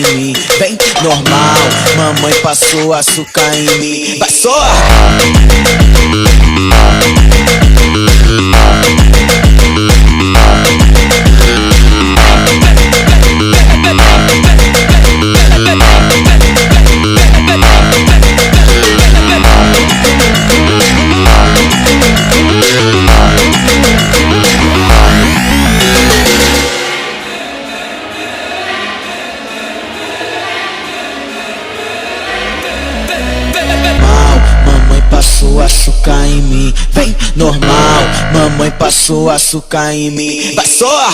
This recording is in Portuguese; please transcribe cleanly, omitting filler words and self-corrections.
em mim. Vem, normal, mamãe passou açúcar em mim. Vai só! Passou açúcar em mim, vem normal, mamãe passou açúcar em mim. Vai só!